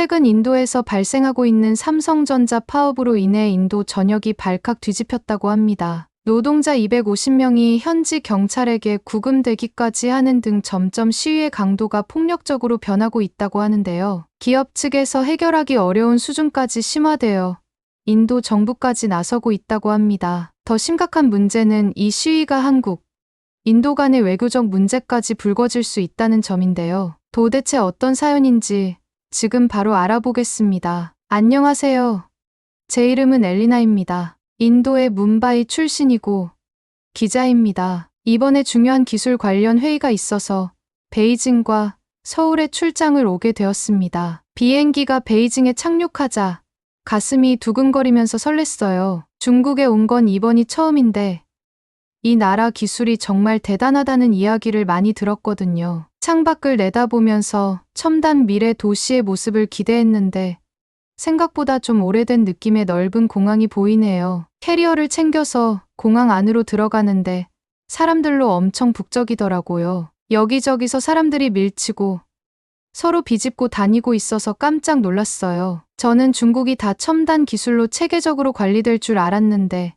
최근 인도에서 발생하고 있는 삼성전자 파업으로 인해 인도 전역이 발칵 뒤집혔다고 합니다. 노동자 250명이 현지 경찰에게 구금되기까지 하는 등 점점 시위의 강도가 폭력적으로 변하고 있다고 하는데요. 기업 측에서 해결하기 어려운 수준까지 심화되어 인도 정부까지 나서고 있다고 합니다. 더 심각한 문제는 이 시위가 한국, 인도 간의 외교적 문제까지 불거질 수 있다는 점인데요. 도대체 어떤 사연인지 지금 바로 알아보겠습니다. 안녕하세요. 제 이름은 엘리나입니다. 인도의 뭄바이 출신이고 기자입니다. 이번에 중요한 기술 관련 회의가 있어서 베이징과 서울에 출장을 오게 되었습니다. 비행기가 베이징에 착륙하자 가슴이 두근거리면서 설렜어요. 중국에 온 건 이번이 처음인데 이 나라 기술이 정말 대단하다는 이야기를 많이 들었거든요. 창밖을 내다보면서 첨단 미래 도시의 모습을 기대했는데 생각보다 좀 오래된 느낌의 넓은 공항이 보이네요. 캐리어를 챙겨서 공항 안으로 들어가는데 사람들로 엄청 북적이더라고요. 여기저기서 사람들이 밀치고 서로 비집고 다니고 있어서 깜짝 놀랐어요. 저는 중국이 다 첨단 기술로 체계적으로 관리될 줄 알았는데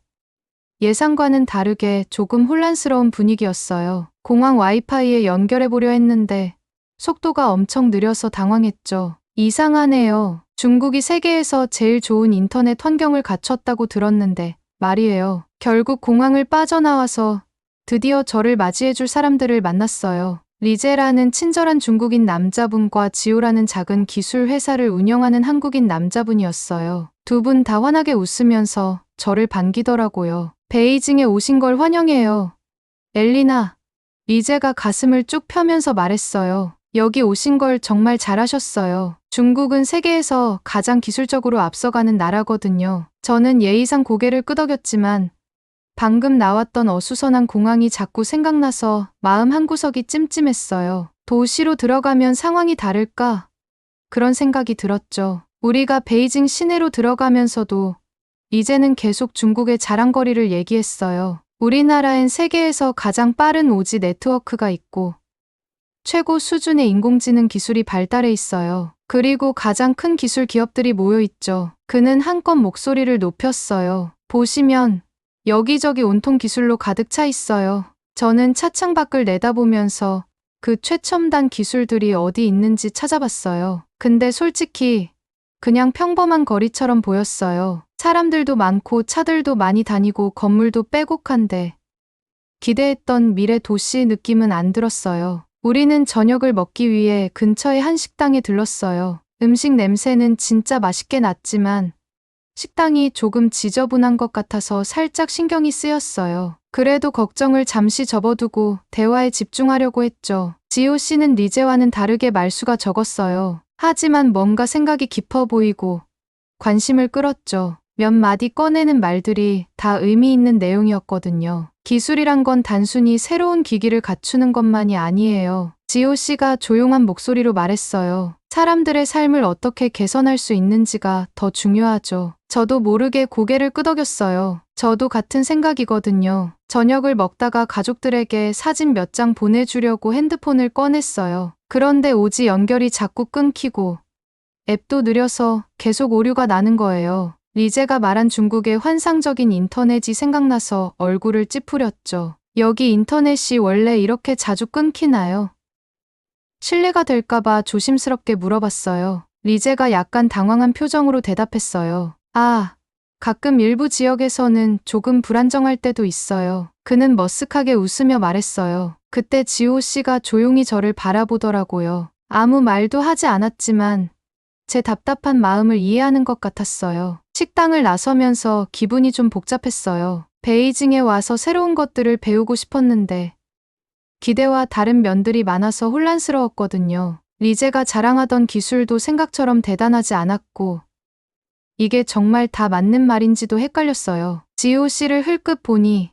예상과는 다르게 조금 혼란스러운 분위기였어요. 공항 와이파이에 연결해보려 했는데 속도가 엄청 느려서 당황했죠. 이상하네요. 중국이 세계에서 제일 좋은 인터넷 환경을 갖췄다고 들었는데 말이에요. 결국 공항을 빠져나와서 드디어 저를 맞이해줄 사람들을 만났어요. 리제라는 친절한 중국인 남자분과 지오라는 작은 기술 회사를 운영하는 한국인 남자분이었어요. 두 분 다 환하게 웃으면서 저를 반기더라고요. 베이징에 오신 걸 환영해요. 엘리나, 리제가 가슴을 쭉 펴면서 말했어요. 여기 오신 걸 정말 잘하셨어요. 중국은 세계에서 가장 기술적으로 앞서가는 나라거든요. 저는 예의상 고개를 끄덕였지만 방금 나왔던 어수선한 공항이 자꾸 생각나서 마음 한구석이 찜찜했어요. 도시로 들어가면 상황이 다를까? 그런 생각이 들었죠. 우리가 베이징 시내로 들어가면서도 이제는 계속 중국의 자랑거리를 얘기했어요. 우리나라엔 세계에서 가장 빠른 5G 네트워크가 있고 최고 수준의 인공지능 기술이 발달해 있어요. 그리고 가장 큰 기술 기업들이 모여 있죠. 그는 한껏 목소리를 높였어요. 보시면 여기저기 온통 기술로 가득 차 있어요. 저는 차창 밖을 내다보면서 그 최첨단 기술들이 어디 있는지 찾아봤어요. 근데 솔직히 그냥 평범한 거리처럼 보였어요. 사람들도 많고 차들도 많이 다니고 건물도 빼곡한데 기대했던 미래 도시 느낌은 안 들었어요. 우리는 저녁을 먹기 위해 근처의 한 식당에 들렀어요. 음식 냄새는 진짜 맛있게 났지만 식당이 조금 지저분한 것 같아서 살짝 신경이 쓰였어요. 그래도 걱정을 잠시 접어두고 대화에 집중하려고 했죠. 지호 씨는 리제와는 다르게 말수가 적었어요. 하지만 뭔가 생각이 깊어 보이고 관심을 끌었죠. 몇 마디 꺼내는 말들이 다 의미 있는 내용이었거든요. 기술이란 건 단순히 새로운 기기를 갖추는 것만이 아니에요. 지호 씨가 조용한 목소리로 말했어요. 사람들의 삶을 어떻게 개선할 수 있는지가 더 중요하죠. 저도 모르게 고개를 끄덕였어요. 저도 같은 생각이거든요. 저녁을 먹다가 가족들에게 사진 몇 장 보내주려고 핸드폰을 꺼냈어요. 그런데 오지 연결이 자꾸 끊기고 앱도 느려서 계속 오류가 나는 거예요. 리제가 말한 중국의 환상적인 인터넷이 생각나서 얼굴을 찌푸렸죠. 여기 인터넷이 원래 이렇게 자주 끊기나요? 실례가 될까봐 조심스럽게 물어봤어요. 리제가 약간 당황한 표정으로 대답했어요. 아, 가끔 일부 지역에서는 조금 불안정할 때도 있어요. 그는 머쓱하게 웃으며 말했어요. 그때 지호 씨가 조용히 저를 바라보더라고요. 아무 말도 하지 않았지만 제 답답한 마음을 이해하는 것 같았어요. 식당을 나서면서 기분이 좀 복잡했어요. 베이징에 와서 새로운 것들을 배우고 싶었는데 기대와 다른 면들이 많아서 혼란스러웠거든요. 리제가 자랑하던 기술도 생각처럼 대단하지 않았고 이게 정말 다 맞는 말인지도 헷갈렸어요. 지호 씨를 흘끗 보니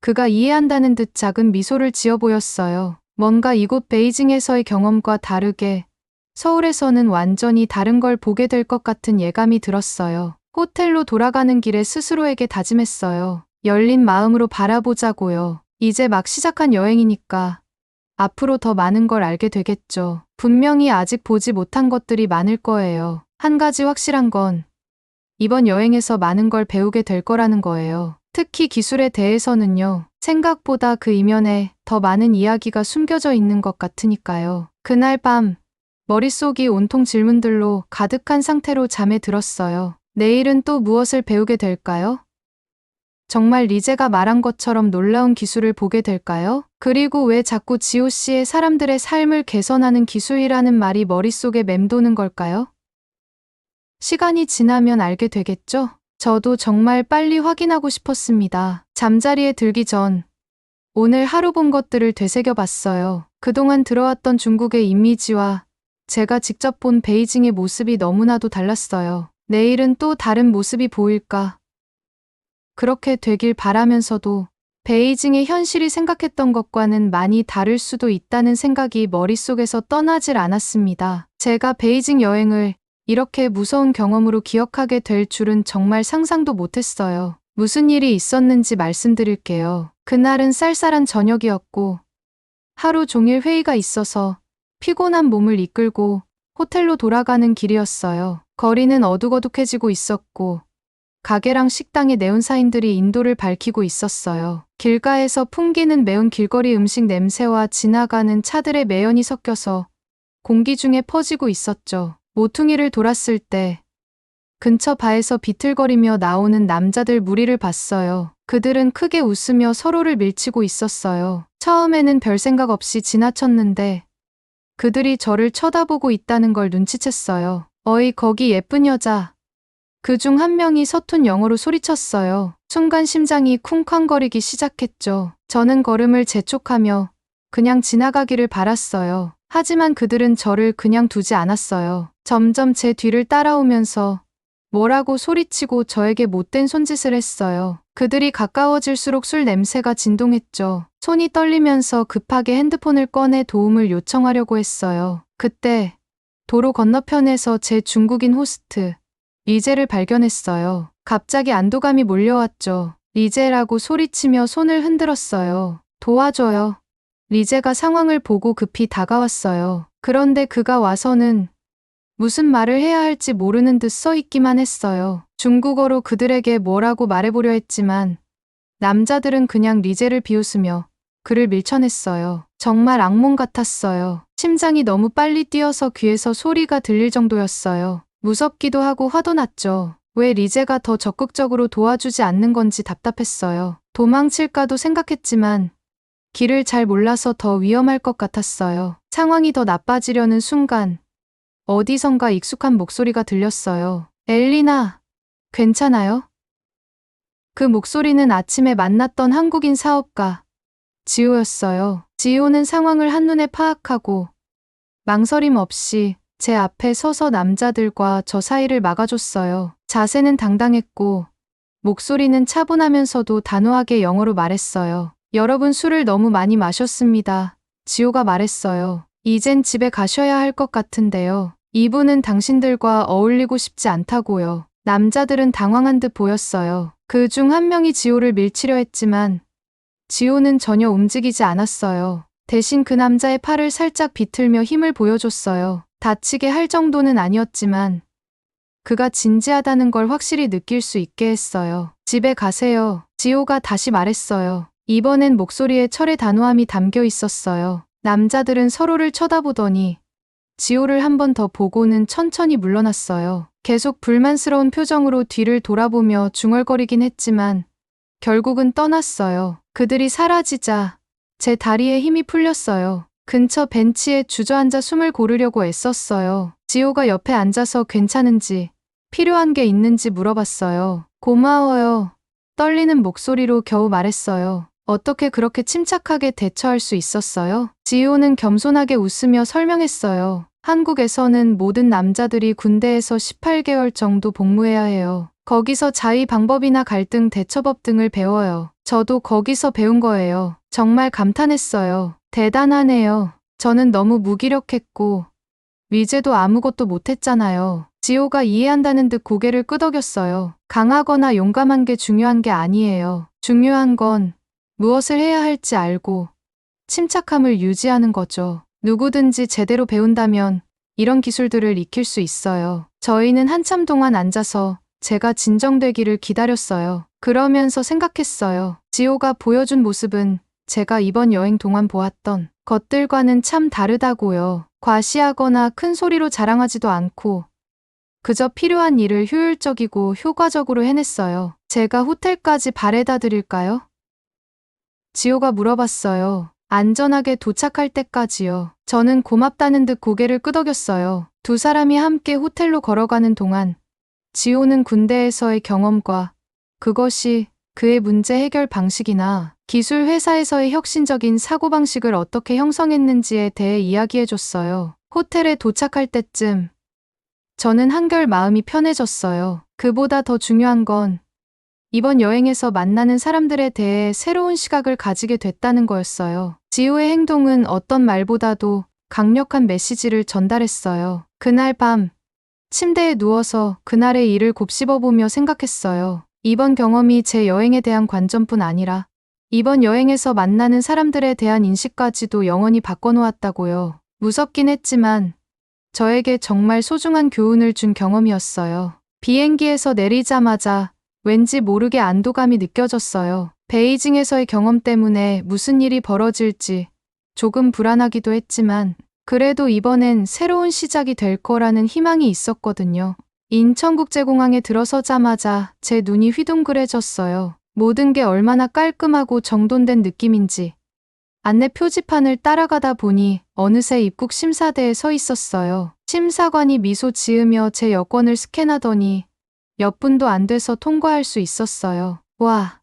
그가 이해한다는 듯 작은 미소를 지어 보였어요. 뭔가 이곳 베이징에서의 경험과 다르게 서울에서는 완전히 다른 걸 보게 될 것 같은 예감이 들었어요. 호텔로 돌아가는 길에 스스로에게 다짐했어요. 열린 마음으로 바라보자고요. 이제 막 시작한 여행이니까 앞으로 더 많은 걸 알게 되겠죠. 분명히 아직 보지 못한 것들이 많을 거예요. 한 가지 확실한 건 이번 여행에서 많은 걸 배우게 될 거라는 거예요. 특히 기술에 대해서는요. 생각보다 그 이면에 더 많은 이야기가 숨겨져 있는 것 같으니까요. 그날 밤 머릿속이 온통 질문들로 가득한 상태로 잠에 들었어요. 내일은 또 무엇을 배우게 될까요? 정말 리제가 말한 것처럼 놀라운 기술을 보게 될까요? 그리고 왜 자꾸 지호 씨의 사람들의 삶을 개선하는 기술이라는 말이 머릿속에 맴도는 걸까요? 시간이 지나면 알게 되겠죠? 저도 정말 빨리 확인하고 싶었습니다. 잠자리에 들기 전 오늘 하루 본 것들을 되새겨 봤어요. 그동안 들어왔던 중국의 이미지와 제가 직접 본 베이징의 모습이 너무나도 달랐어요. 내일은 또 다른 모습이 보일까? 그렇게 되길 바라면서도 베이징의 현실이 생각했던 것과는 많이 다를 수도 있다는 생각이 머릿속에서 떠나질 않았습니다. 제가 베이징 여행을 이렇게 무서운 경험으로 기억하게 될 줄은 정말 상상도 못했어요. 무슨 일이 있었는지 말씀드릴게요. 그날은 쌀쌀한 저녁이었고 하루 종일 회의가 있어서 피곤한 몸을 이끌고 호텔로 돌아가는 길이었어요. 거리는 어둑어둑해지고 있었고 가게랑 식당의 네온사인들이 인도를 밝히고 있었어요. 길가에서 풍기는 매운 길거리 음식 냄새와 지나가는 차들의 매연이 섞여서 공기 중에 퍼지고 있었죠. 모퉁이를 돌았을 때 근처 바에서 비틀거리며 나오는 남자들 무리를 봤어요. 그들은 크게 웃으며 서로를 밀치고 있었어요. 처음에는 별 생각 없이 지나쳤는데 그들이 저를 쳐다보고 있다는 걸 눈치챘어요. 어이, 거기 예쁜 여자. 그중 한 명이 서툰 영어로 소리쳤어요. 순간 심장이 쿵쾅거리기 시작했죠. 저는 걸음을 재촉하며 그냥 지나가기를 바랐어요. 하지만 그들은 저를 그냥 두지 않았어요. 점점 제 뒤를 따라오면서 뭐라고 소리치고 저에게 못된 손짓을 했어요. 그들이 가까워질수록 술 냄새가 진동했죠. 손이 떨리면서 급하게 핸드폰을 꺼내 도움을 요청하려고 했어요. 그때 도로 건너편에서 제 중국인 호스트 리제를 발견했어요. 갑자기 안도감이 몰려왔죠. 리제라고 소리치며 손을 흔들었어요. 도와줘요. 리제가 상황을 보고 급히 다가왔어요. 그런데 그가 와서는 무슨 말을 해야 할지 모르는 듯 서 있기만 했어요. 중국어로 그들에게 뭐라고 말해보려 했지만 남자들은 그냥 리제를 비웃으며 그를 밀쳐냈어요. 정말 악몽 같았어요. 심장이 너무 빨리 뛰어서 귀에서 소리가 들릴 정도였어요. 무섭기도 하고 화도 났죠. 왜 리제가 더 적극적으로 도와주지 않는 건지 답답했어요. 도망칠까도 생각했지만 길을 잘 몰라서 더 위험할 것 같았어요. 상황이 더 나빠지려는 순간 어디선가 익숙한 목소리가 들렸어요. 엘리나, 괜찮아요? 그 목소리는 아침에 만났던 한국인 사업가 지호였어요. 지호는 상황을 한눈에 파악하고 망설임 없이 제 앞에 서서 남자들과 저 사이를 막아줬어요. 자세는 당당했고 목소리는 차분하면서도 단호하게 영어로 말했어요. 여러분, 술을 너무 많이 마셨습니다. 지호가 말했어요. 이젠 집에 가셔야 할 것 같은데요. 이분은 당신들과 어울리고 싶지 않다고요. 남자들은 당황한 듯 보였어요. 그 중 한 명이 지호를 밀치려 했지만 지호는 전혀 움직이지 않았어요. 대신 그 남자의 팔을 살짝 비틀며 힘을 보여줬어요. 다치게 할 정도는 아니었지만 그가 진지하다는 걸 확실히 느낄 수 있게 했어요. 집에 가세요. 지호가 다시 말했어요. 이번엔 목소리에 철의 단호함이 담겨 있었어요. 남자들은 서로를 쳐다보더니 지호를 한 번 더 보고는 천천히 물러났어요. 계속 불만스러운 표정으로 뒤를 돌아보며 중얼거리긴 했지만 결국은 떠났어요. 그들이 사라지자 제 다리에 힘이 풀렸어요. 근처 벤치에 주저앉아 숨을 고르려고 애썼어요. 지호가 옆에 앉아서 괜찮은지, 필요한 게 있는지 물어봤어요. 고마워요. 떨리는 목소리로 겨우 말했어요. 어떻게 그렇게 침착하게 대처할 수 있었어요? 지호는 겸손하게 웃으며 설명했어요. 한국에서는 모든 남자들이 군대에서 18개월 정도 복무해야 해요. 거기서 자위 방법이나 갈등 대처법 등을 배워요. 저도 거기서 배운 거예요. 정말 감탄했어요. 대단하네요. 저는 너무 무기력했고 위제도 아무것도 못했잖아요. 지호가 이해한다는 듯 고개를 끄덕였어요. 강하거나 용감한 게 중요한 게 아니에요. 중요한 건 무엇을 해야 할지 알고 침착함을 유지하는 거죠. 누구든지 제대로 배운다면 이런 기술들을 익힐 수 있어요. 저희는 한참 동안 앉아서 제가 진정되기를 기다렸어요. 그러면서 생각했어요. 지호가 보여준 모습은 제가 이번 여행 동안 보았던 것들과는 참 다르다고요. 과시하거나 큰 소리로 자랑하지도 않고 그저 필요한 일을 효율적이고 효과적으로 해냈어요. 제가 호텔까지 바래다 드릴까요? 지호가 물어봤어요. 안전하게 도착할 때까지요. 저는 고맙다는 듯 고개를 끄덕였어요. 두 사람이 함께 호텔로 걸어가는 동안 지호는 군대에서의 경험과 그것이 그의 문제 해결 방식이나 기술 회사에서의 혁신적인 사고방식을 어떻게 형성했는지에 대해 이야기해줬어요. 호텔에 도착할 때쯤 저는 한결 마음이 편해졌어요. 그보다 더 중요한 건 이번 여행에서 만나는 사람들에 대해 새로운 시각을 가지게 됐다는 거였어요. 지호의 행동은 어떤 말보다도 강력한 메시지를 전달했어요. 그날 밤 침대에 누워서 그날의 일을 곱씹어보며 생각했어요. 이번 경험이 제 여행에 대한 관점뿐 아니라 이번 여행에서 만나는 사람들에 대한 인식까지도 영원히 바꿔놓았다고요. 무섭긴 했지만 저에게 정말 소중한 교훈을 준 경험이었어요. 비행기에서 내리자마자 왠지 모르게 안도감이 느껴졌어요. 베이징에서의 경험 때문에 무슨 일이 벌어질지 조금 불안하기도 했지만 그래도 이번엔 새로운 시작이 될 거라는 희망이 있었거든요. 인천국제공항에 들어서자마자 제 눈이 휘둥그레졌어요. 모든 게 얼마나 깔끔하고 정돈된 느낌인지. 안내 표지판을 따라가다 보니 어느새 입국 심사대에 서 있었어요. 심사관이 미소 지으며 제 여권을 스캔하더니 몇 분도 안 돼서 통과할 수 있었어요. 와,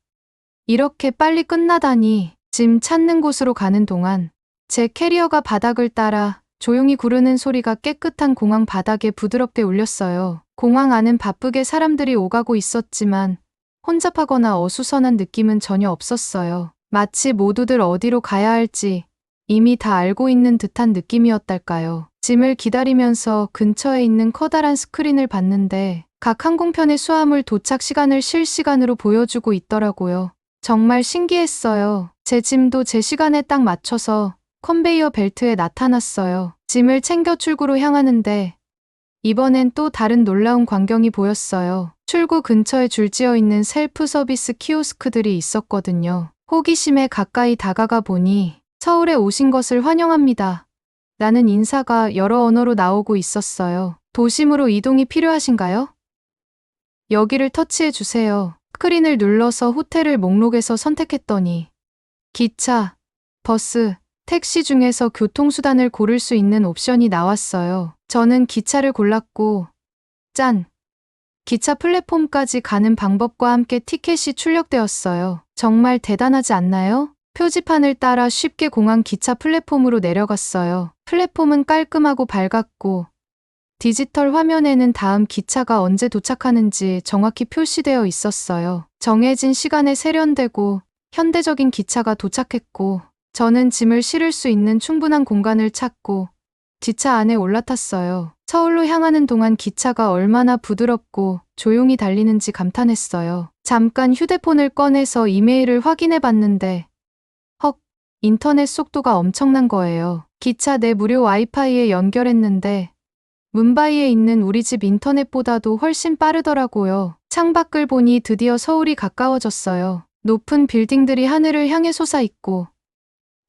이렇게 빨리 끝나다니. 짐 찾는 곳으로 가는 동안 제 캐리어가 바닥을 따라 조용히 구르는 소리가 깨끗한 공항 바닥에 부드럽게 울렸어요. 공항 안은 바쁘게 사람들이 오가고 있었지만 혼잡하거나 어수선한 느낌은 전혀 없었어요. 마치 모두들 어디로 가야 할지 이미 다 알고 있는 듯한 느낌이었달까요. 짐을 기다리면서 근처에 있는 커다란 스크린을 봤는데 각 항공편의 수화물 도착 시간을 실시간으로 보여주고 있더라고요. 정말 신기했어요. 제 짐도 제 시간에 딱 맞춰서 컨베이어 벨트에 나타났어요. 짐을 챙겨 출구로 향하는데 이번엔 또 다른 놀라운 광경이 보였어요. 출구 근처에 줄지어 있는 셀프 서비스 키오스크들이 있었거든요. 호기심에 가까이 다가가 보니 서울에 오신 것을 환영합니다. 라는 인사가 여러 언어로 나오고 있었어요. 도심으로 이동이 필요하신가요? 여기를 터치해 주세요. 스크린을 눌러서 호텔을 목록에서 선택했더니 기차, 버스, 택시 중에서 교통수단을 고를 수 있는 옵션이 나왔어요. 저는 기차를 골랐고 짠! 기차 플랫폼까지 가는 방법과 함께 티켓이 출력되었어요. 정말 대단하지 않나요? 표지판을 따라 쉽게 공항 기차 플랫폼으로 내려갔어요. 플랫폼은 깔끔하고 밝았고 디지털 화면에는 다음 기차가 언제 도착하는지 정확히 표시되어 있었어요. 정해진 시간에 세련되고 현대적인 기차가 도착했고 저는 짐을 실을 수 있는 충분한 공간을 찾고 기차 안에 올라탔어요. 서울로 향하는 동안 기차가 얼마나 부드럽고 조용히 달리는지 감탄했어요. 잠깐 휴대폰을 꺼내서 이메일을 확인해 봤는데 헉, 인터넷 속도가 엄청난 거예요. 기차 내 무료 와이파이에 연결했는데 뭄바이에 있는 우리 집 인터넷보다도 훨씬 빠르더라고요. 창밖을 보니 드디어 서울이 가까워졌어요. 높은 빌딩들이 하늘을 향해 솟아있고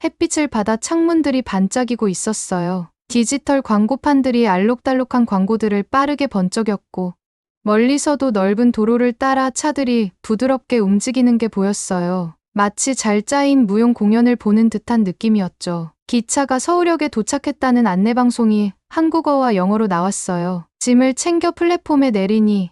햇빛을 받아 창문들이 반짝이고 있었어요. 디지털 광고판들이 알록달록한 광고들을 빠르게 번쩍였고 멀리서도 넓은 도로를 따라 차들이 부드럽게 움직이는 게 보였어요. 마치 잘 짜인 무용 공연을 보는 듯한 느낌이었죠. 기차가 서울역에 도착했다는 안내방송이 한국어와 영어로 나왔어요. 짐을 챙겨 플랫폼에 내리니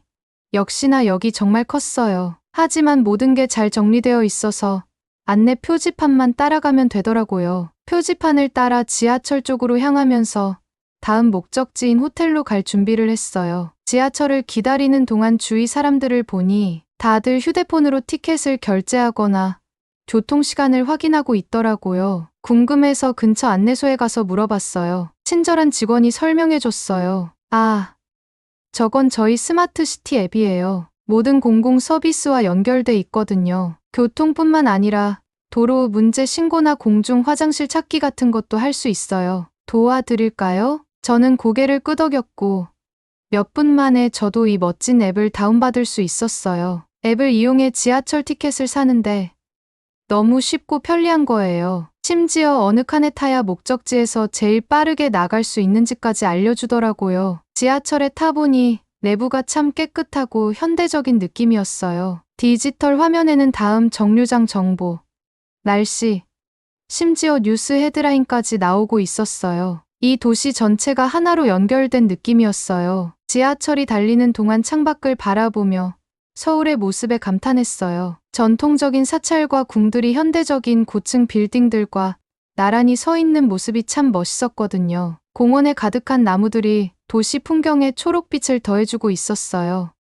역시나 역이 정말 컸어요. 하지만 모든 게 잘 정리되어 있어서 안내 표지판만 따라가면 되더라고요. 표지판을 따라 지하철 쪽으로 향하면서 다음 목적지인 호텔로 갈 준비를 했어요. 지하철을 기다리는 동안 주위 사람들을 보니 다들 휴대폰으로 티켓을 결제하거나 교통시간을 확인하고 있더라고요. 궁금해서 근처 안내소에 가서 물어봤어요. 친절한 직원이 설명해줬어요. 아, 저건 저희 스마트시티 앱이에요. 모든 공공 서비스와 연결돼 있거든요. 교통뿐만 아니라 도로 문제 신고나 공중 화장실 찾기 같은 것도 할 수 있어요. 도와드릴까요? 저는 고개를 끄덕였고 몇 분 만에 저도 이 멋진 앱을 다운받을 수 있었어요. 앱을 이용해 지하철 티켓을 사는데 너무 쉽고 편리한 거예요. 심지어 어느 칸에 타야 목적지에서 제일 빠르게 나갈 수 있는지까지 알려주더라고요. 지하철에 타보니 내부가 참 깨끗하고 현대적인 느낌이었어요. 디지털 화면에는 다음 정류장 정보, 날씨, 심지어 뉴스 헤드라인까지 나오고 있었어요. 이 도시 전체가 하나로 연결된 느낌이었어요. 지하철이 달리는 동안 창밖을 바라보며 서울의 모습에 감탄했어요. 전통적인 사찰과 궁들이 현대적인 고층 빌딩들과 나란히 서 있는 모습이 참 멋있었거든요. 공원에 가득한 나무들이 도시 풍경에 초록빛을 더해주고 있었어요.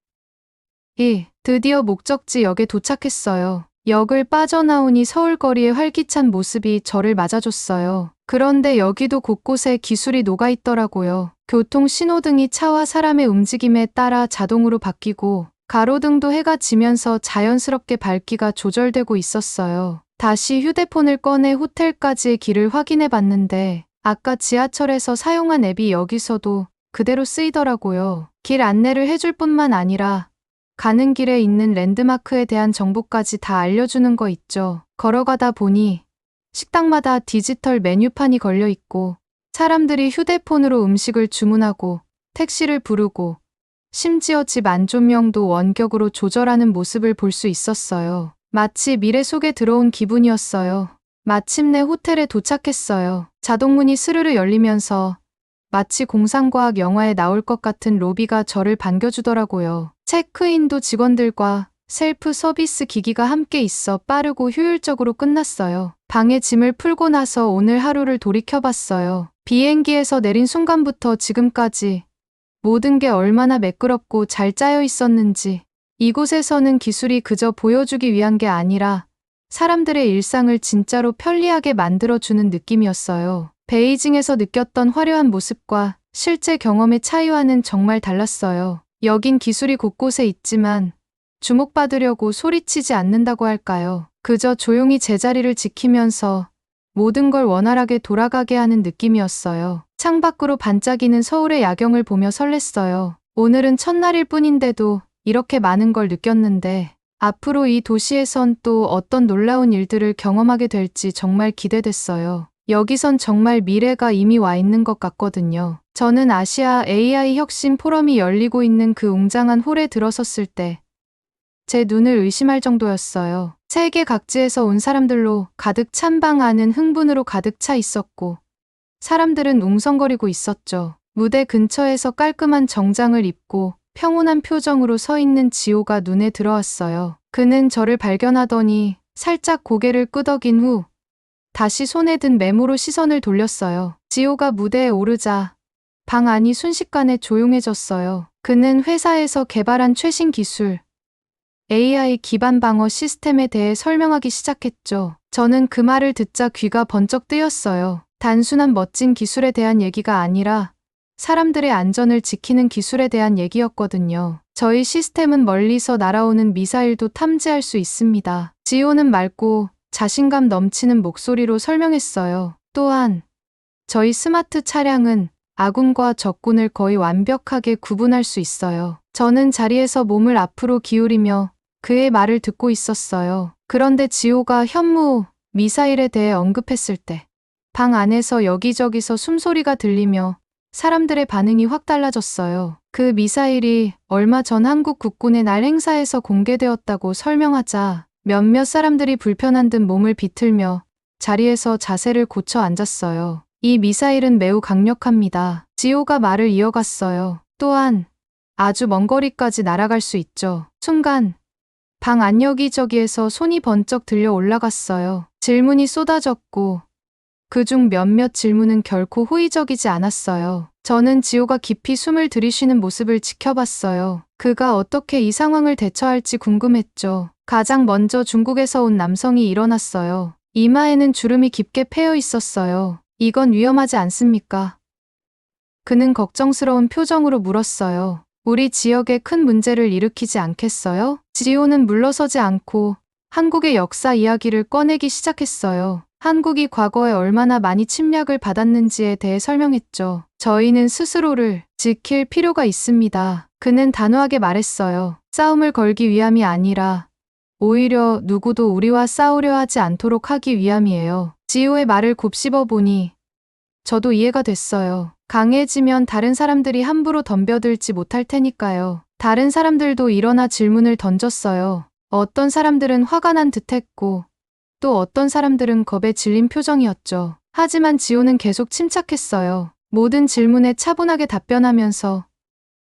드디어 목적지 역에 도착했어요. 역을 빠져나오니 서울거리의 활기찬 모습이 저를 맞아줬어요. 그런데 여기도 곳곳에 기술이 녹아있더라고요. 교통 신호등이 차와 사람의 움직임에 따라 자동으로 바뀌고 가로등도 해가 지면서 자연스럽게 밝기가 조절되고 있었어요. 다시 휴대폰을 꺼내 호텔까지의 길을 확인해 봤는데 아까 지하철에서 사용한 앱이 여기서도 그대로 쓰이더라고요. 길 안내를 해줄 뿐만 아니라 가는 길에 있는 랜드마크에 대한 정보까지 다 알려주는 거 있죠. 걸어가다 보니 식당마다 디지털 메뉴판이 걸려 있고 사람들이 휴대폰으로 음식을 주문하고 택시를 부르고 심지어 집 안조명도 원격으로 조절하는 모습을 볼 수 있었어요. 마치 미래 속에 들어온 기분이었어요. 마침내 호텔에 도착했어요. 자동문이 스르르 열리면서 마치 공상과학 영화에 나올 것 같은 로비가 저를 반겨주더라고요. 체크인도 직원들과 셀프 서비스 기기가 함께 있어 빠르고 효율적으로 끝났어요. 방에 짐을 풀고 나서 오늘 하루를 돌이켜봤어요. 비행기에서 내린 순간부터 지금까지 모든 게 얼마나 매끄럽고 잘 짜여 있었는지. 이곳에서는 기술이 그저 보여주기 위한 게 아니라 사람들의 일상을 진짜로 편리하게 만들어주는 느낌이었어요. 베이징에서 느꼈던 화려한 모습과 실제 경험의 차이와는 정말 달랐어요. 여긴 기술이 곳곳에 있지만 주목받으려고 소리치지 않는다고 할까요? 그저 조용히 제자리를 지키면서 모든 걸 원활하게 돌아가게 하는 느낌이었어요. 창밖으로 반짝이는 서울의 야경을 보며 설렜어요. 오늘은 첫날일 뿐인데도 이렇게 많은 걸 느꼈는데 앞으로 이 도시에선 또 어떤 놀라운 일들을 경험하게 될지 정말 기대됐어요. 여기선 정말 미래가 이미 와 있는 것 같거든요. 저는 아시아 AI 혁신 포럼이 열리고 있는 그 웅장한 홀에 들어섰을 때 제 눈을 의심할 정도였어요. 세계 각지에서 온 사람들로 가득 찬 방 안은 흥분으로 가득 차 있었고 사람들은 웅성거리고 있었죠. 무대 근처에서 깔끔한 정장을 입고 평온한 표정으로 서 있는 지호가 눈에 들어왔어요. 그는 저를 발견하더니 살짝 고개를 끄덕인 후 다시 손에 든 메모로 시선을 돌렸어요. 지호가 무대에 오르자 방 안이 순식간에 조용해졌어요. 그는 회사에서 개발한 최신 기술, AI 기반 방어 시스템에 대해 설명하기 시작했죠. 저는 그 말을 듣자 귀가 번쩍 뜨였어요. 단순한 멋진 기술에 대한 얘기가 아니라 사람들의 안전을 지키는 기술에 대한 얘기였거든요. 저희 시스템은 멀리서 날아오는 미사일도 탐지할 수 있습니다. 지호는 맑고 자신감 넘치는 목소리로 설명했어요. 또한 저희 스마트 차량은 아군과 적군을 거의 완벽하게 구분할 수 있어요. 저는 자리에서 몸을 앞으로 기울이며 그의 말을 듣고 있었어요. 그런데 지호가 현무 미사일에 대해 언급했을 때 방 안에서 여기저기서 숨소리가 들리며 사람들의 반응이 확 달라졌어요. 그 미사일이 얼마 전 한국 국군의 날 행사에서 공개되었다고 설명하자 몇몇 사람들이 불편한 듯 몸을 비틀며 자리에서 자세를 고쳐 앉았어요. 이 미사일은 매우 강력합니다. 지호가 말을 이어갔어요. 또한 아주 먼 거리까지 날아갈 수 있죠. 순간 방 안 여기저기에서 손이 번쩍 들려 올라갔어요. 질문이 쏟아졌고 그중 몇몇 질문은 결코 호의적이지 않았어요. 저는 지호가 깊이 숨을 들이쉬는 모습을 지켜봤어요. 그가 어떻게 이 상황을 대처할지 궁금했죠. 가장 먼저 중국에서 온 남성이 일어났어요. 이마에는 주름이 깊게 패여 있었어요. 이건 위험하지 않습니까? 그는 걱정스러운 표정으로 물었어요. 우리 지역에 큰 문제를 일으키지 않겠어요? 지호는 물러서지 않고 한국의 역사 이야기를 꺼내기 시작했어요. 한국이 과거에 얼마나 많이 침략을 받았는지에 대해 설명했죠. 저희는 스스로를 지킬 필요가 있습니다. 그는 단호하게 말했어요. 싸움을 걸기 위함이 아니라 오히려 누구도 우리와 싸우려 하지 않도록 하기 위함이에요. 지호의 말을 곱씹어 보니 저도 이해가 됐어요. 강해지면 다른 사람들이 함부로 덤벼들지 못할 테니까요. 다른 사람들도 일어나 질문을 던졌어요. 어떤 사람들은 화가 난 듯했고 또 어떤 사람들은 겁에 질린 표정이었죠. 하지만 지호는 계속 침착했어요. 모든 질문에 차분하게 답변하면서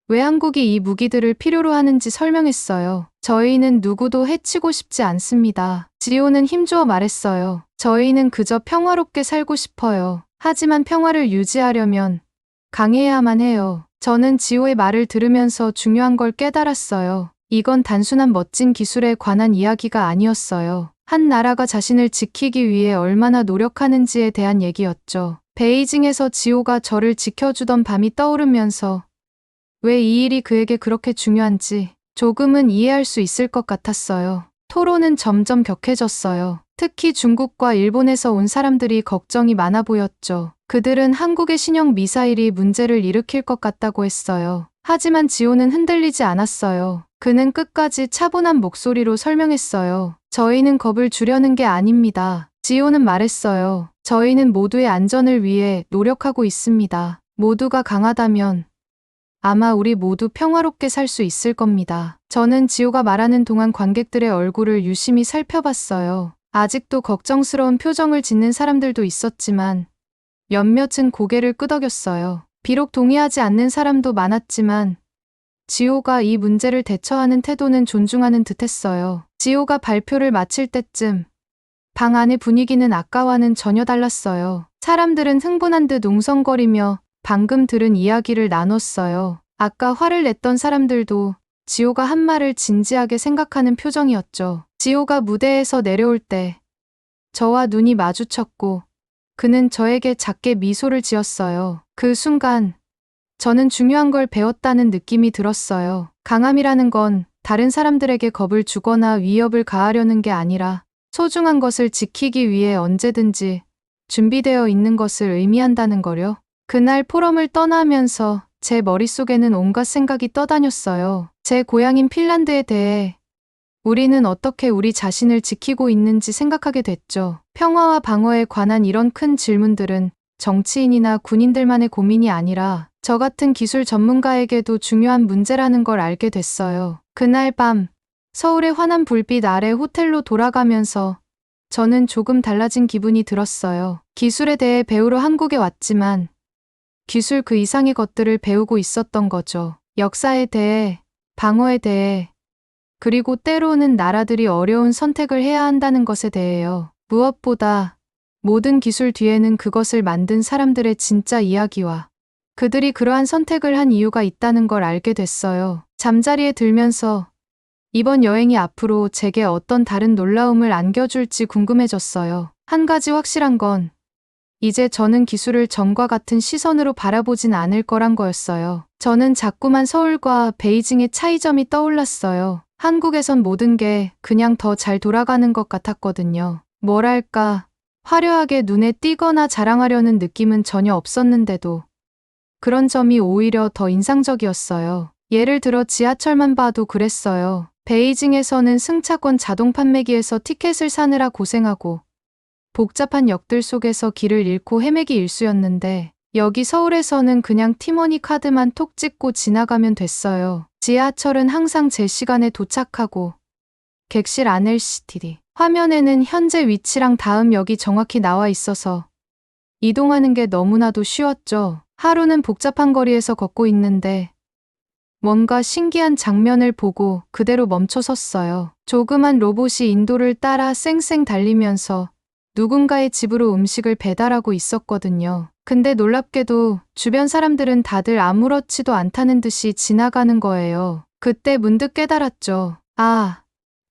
왜 한국이 이 무기들을 필요로 하는지 설명했어요. 저희는 누구도 해치고 싶지 않습니다. 지호는 힘주어 말했어요. 저희는 그저 평화롭게 살고 싶어요. 하지만 평화를 유지하려면 강해야만 해요. 저는 지호의 말을 들으면서 중요한 걸 깨달았어요. 이건 단순한 멋진 기술에 관한 이야기가 아니었어요. 한 나라가 자신을 지키기 위해 얼마나 노력하는지에 대한 얘기였죠. 베이징에서 지호가 저를 지켜주던 밤이 떠오르면서 왜 이 일이 그에게 그렇게 중요한지 조금은 이해할 수 있을 것 같았어요. 토론은 점점 격해졌어요. 특히 중국과 일본에서 온 사람들이 걱정이 많아 보였죠. 그들은 한국의 신형 미사일이 문제를 일으킬 것 같다고 했어요. 하지만 지호는 흔들리지 않았어요. 그는 끝까지 차분한 목소리로 설명했어요. 저희는 겁을 주려는 게 아닙니다. 지호는 말했어요. 저희는 모두의 안전을 위해 노력하고 있습니다. 모두가 강하다면 아마 우리 모두 평화롭게 살 수 있을 겁니다. 저는 지호가 말하는 동안 관객들의 얼굴을 유심히 살펴봤어요. 아직도 걱정스러운 표정을 짓는 사람들도 있었지만 몇몇은 고개를 끄덕였어요. 비록 동의하지 않는 사람도 많았지만 지호가 이 문제를 대처하는 태도는 존중하는 듯했어요. 지호가 발표를 마칠 때쯤 방 안의 분위기는 아까와는 전혀 달랐어요. 사람들은 흥분한 듯 웅성거리며 방금 들은 이야기를 나눴어요. 아까 화를 냈던 사람들도 지호가 한 말을 진지하게 생각하는 표정이었죠. 지호가 무대에서 내려올 때 저와 눈이 마주쳤고 그는 저에게 작게 미소를 지었어요. 그 순간 저는 중요한 걸 배웠다는 느낌이 들었어요. 강함이라는 건 다른 사람들에게 겁을 주거나 위협을 가하려는 게 아니라 소중한 것을 지키기 위해 언제든지 준비되어 있는 것을 의미한다는 거요. 그날 포럼을 떠나면서 제 머릿속에는 온갖 생각이 떠다녔어요. 제 고향인 핀란드에 대해 우리는 어떻게 우리 자신을 지키고 있는지 생각하게 됐죠. 평화와 방어에 관한 이런 큰 질문들은 정치인이나 군인들만의 고민이 아니라 저 같은 기술 전문가에게도 중요한 문제라는 걸 알게 됐어요. 그날 밤 서울의 환한 불빛 아래 호텔로 돌아가면서 저는 조금 달라진 기분이 들었어요. 기술에 대해 배우러 한국에 왔지만 기술 그 이상의 것들을 배우고 있었던 거죠. 역사에 대해, 방어에 대해, 그리고 때로는 나라들이 어려운 선택을 해야 한다는 것에 대해요. 무엇보다 모든 기술 뒤에는 그것을 만든 사람들의 진짜 이야기와 그들이 그러한 선택을 한 이유가 있다는 걸 알게 됐어요. 잠자리에 들면서 이번 여행이 앞으로 제게 어떤 다른 놀라움을 안겨줄지 궁금해졌어요. 한 가지 확실한 건 이제 저는 기술을 전과 같은 시선으로 바라보진 않을 거란 거였어요. 저는 자꾸만 서울과 베이징의 차이점이 떠올랐어요. 한국에선 모든 게 그냥 더 잘 돌아가는 것 같았거든요. 뭐랄까, 화려하게 눈에 띄거나 자랑하려는 느낌은 전혀 없었는데도 그런 점이 오히려 더 인상적이었어요. 예를 들어 지하철만 봐도 그랬어요. 베이징에서는 승차권 자동 판매기에서 티켓을 사느라 고생하고 복잡한 역들 속에서 길을 잃고 헤매기 일쑤였는데 여기 서울에서는 그냥 티머니 카드만 톡 찍고 지나가면 됐어요. 지하철은 항상 제 시간에 도착하고 객실 안을 CCTV 화면에는 현재 위치랑 다음 역이 정확히 나와 있어서 이동하는 게 너무나도 쉬웠죠. 하루는 복잡한 거리에서 걷고 있는데 뭔가 신기한 장면을 보고 그대로 멈춰 섰어요. 조그만 로봇이 인도를 따라 쌩쌩 달리면서 누군가의 집으로 음식을 배달하고 있었거든요. 근데 놀랍게도 주변 사람들은 다들 아무렇지도 않다는 듯이 지나가는 거예요. 그때 문득 깨달았죠. 아,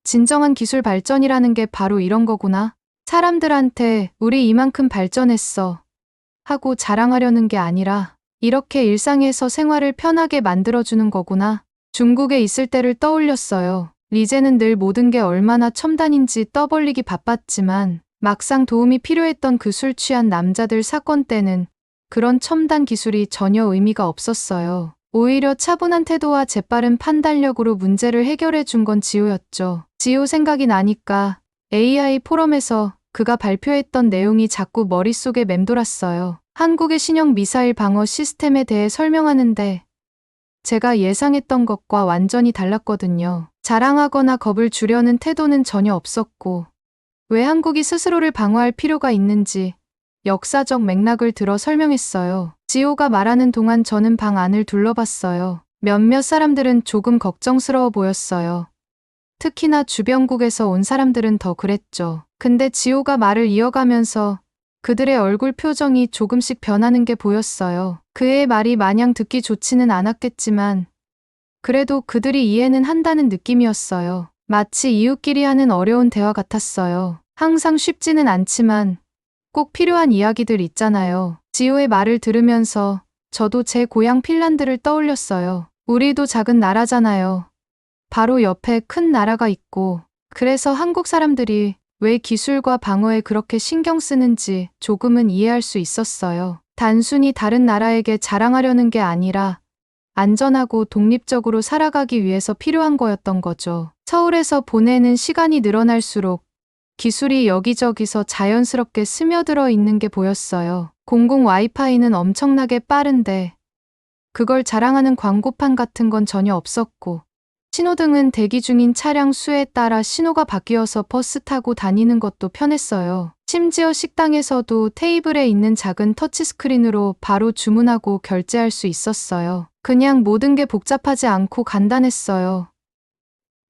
진정한 기술 발전이라는 게 바로 이런 거구나. 사람들한테 우리 이만큼 발전했어 하고 자랑하려는 게 아니라 이렇게 일상에서 생활을 편하게 만들어주는 거구나. 중국에 있을 때를 떠올렸어요. 리제는 늘 모든 게 얼마나 첨단인지 떠벌리기 바빴지만 막상 도움이 필요했던 그 술 취한 남자들 사건 때는 그런 첨단 기술이 전혀 의미가 없었어요. 오히려 차분한 태도와 재빠른 판단력으로 문제를 해결해 준 건 지호였죠. 지호 생각이 나니까 AI 포럼에서 그가 발표했던 내용이 자꾸 머릿속에 맴돌았어요. 한국의 신형 미사일 방어 시스템에 대해 설명하는데 제가 예상했던 것과 완전히 달랐거든요. 자랑하거나 겁을 주려는 태도는 전혀 없었고 왜 한국이 스스로를 방어할 필요가 있는지 역사적 맥락을 들어 설명했어요. 지호가 말하는 동안 저는 방 안을 둘러봤어요. 몇몇 사람들은 조금 걱정스러워 보였어요. 특히나 주변국에서 온 사람들은 더 그랬죠. 근데 지호가 말을 이어가면서 그들의 얼굴 표정이 조금씩 변하는 게 보였어요. 그의 말이 마냥 듣기 좋지는 않았겠지만 그래도 그들이 이해는 한다는 느낌이었어요. 마치 이웃끼리 하는 어려운 대화 같았어요. 항상 쉽지는 않지만 꼭 필요한 이야기들 있잖아요. 지호의 말을 들으면서 저도 제 고향 핀란드를 떠올렸어요. 우리도 작은 나라잖아요. 바로 옆에 큰 나라가 있고 그래서 한국 사람들이 왜 기술과 방어에 그렇게 신경 쓰는지 조금은 이해할 수 있었어요. 단순히 다른 나라에게 자랑하려는 게 아니라 안전하고 독립적으로 살아가기 위해서 필요한 거였던 거죠. 서울에서 보내는 시간이 늘어날수록 기술이 여기저기서 자연스럽게 스며들어 있는 게 보였어요. 공공 와이파이는 엄청나게 빠른데 그걸 자랑하는 광고판 같은 건 전혀 없었고 신호등은 대기 중인 차량 수에 따라 신호가 바뀌어서 버스 타고 다니는 것도 편했어요. 심지어 식당에서도 테이블에 있는 작은 터치스크린으로 바로 주문하고 결제할 수 있었어요. 그냥 모든 게 복잡하지 않고 간단했어요.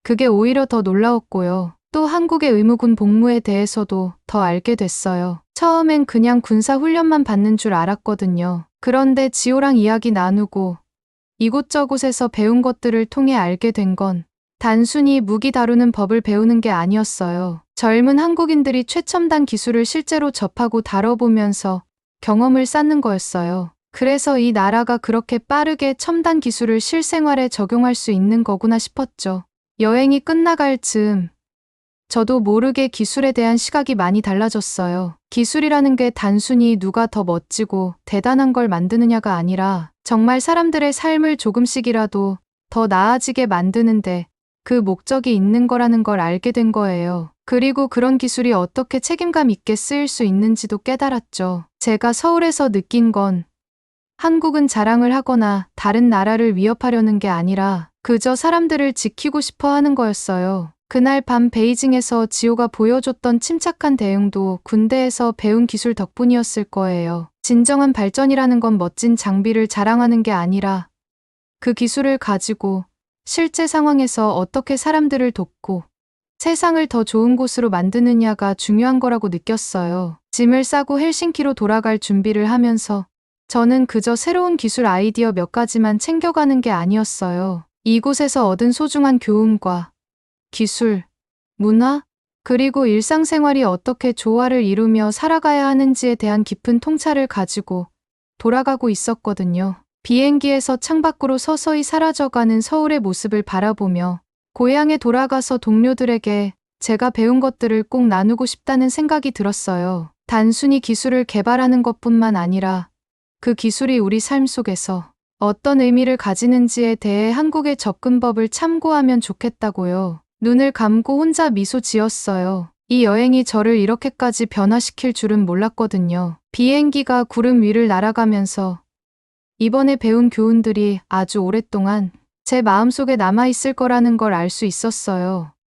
그게 오히려 더 놀라웠고요. 또 한국의 의무군 복무에 대해서도 더 알게 됐어요. 처음엔 그냥 군사 훈련만 받는 줄 알았거든요. 그런데 지호랑 이야기 나누고 이곳저곳에서 배운 것들을 통해 알게 된 건 단순히 무기 다루는 법을 배우는 게 아니었어요. 젊은 한국인들이 최첨단 기술을 실제로 접하고 다뤄보면서 경험을 쌓는 거였어요. 그래서 이 나라가 그렇게 빠르게 첨단 기술을 실생활에 적용할 수 있는 거구나 싶었죠. 여행이 끝나갈 즈음 저도 모르게 기술에 대한 시각이 많이 달라졌어요. 기술이라는 게 단순히 누가 더 멋지고 대단한 걸 만드느냐가 아니라 정말 사람들의 삶을 조금씩이라도 더 나아지게 만드는데 그 목적이 있는 거라는 걸 알게 된 거예요. 그리고 그런 기술이 어떻게 책임감 있게 쓰일 수 있는지도 깨달았죠. 제가 서울에서 느낀 건 한국은 자랑을 하거나 다른 나라를 위협하려는 게 아니라 그저 사람들을 지키고 싶어 하는 거였어요. 그날 밤 베이징에서 지호가 보여줬던 침착한 대응도 군대에서 배운 기술 덕분이었을 거예요. 진정한 발전이라는 건 멋진 장비를 자랑하는 게 아니라 그 기술을 가지고 실제 상황에서 어떻게 사람들을 돕고 세상을 더 좋은 곳으로 만드느냐가 중요한 거라고 느꼈어요. 짐을 싸고 헬싱키로 돌아갈 준비를 하면서 저는 그저 새로운 기술 아이디어 몇 가지만 챙겨가는 게 아니었어요. 이곳에서 얻은 소중한 교훈과 기술, 문화, 그리고 일상생활이 어떻게 조화를 이루며 살아가야 하는지에 대한 깊은 통찰을 가지고 돌아가고 있었거든요. 비행기에서 창밖으로 서서히 사라져가는 서울의 모습을 바라보며 고향에 돌아가서 동료들에게 제가 배운 것들을 꼭 나누고 싶다는 생각이 들었어요. 단순히 기술을 개발하는 것뿐만 아니라 그 기술이 우리 삶 속에서 어떤 의미를 가지는지에 대해 한국의 접근법을 참고하면 좋겠다고요. 눈을 감고 혼자 미소 지었어요. 이 여행이 저를 이렇게까지 변화시킬 줄은 몰랐거든요. 비행기가 구름 위를 날아가면서 이번에 배운 교훈들이 아주 오랫동안 제 마음속에 남아있을 거라는 걸 알 수 있었어요.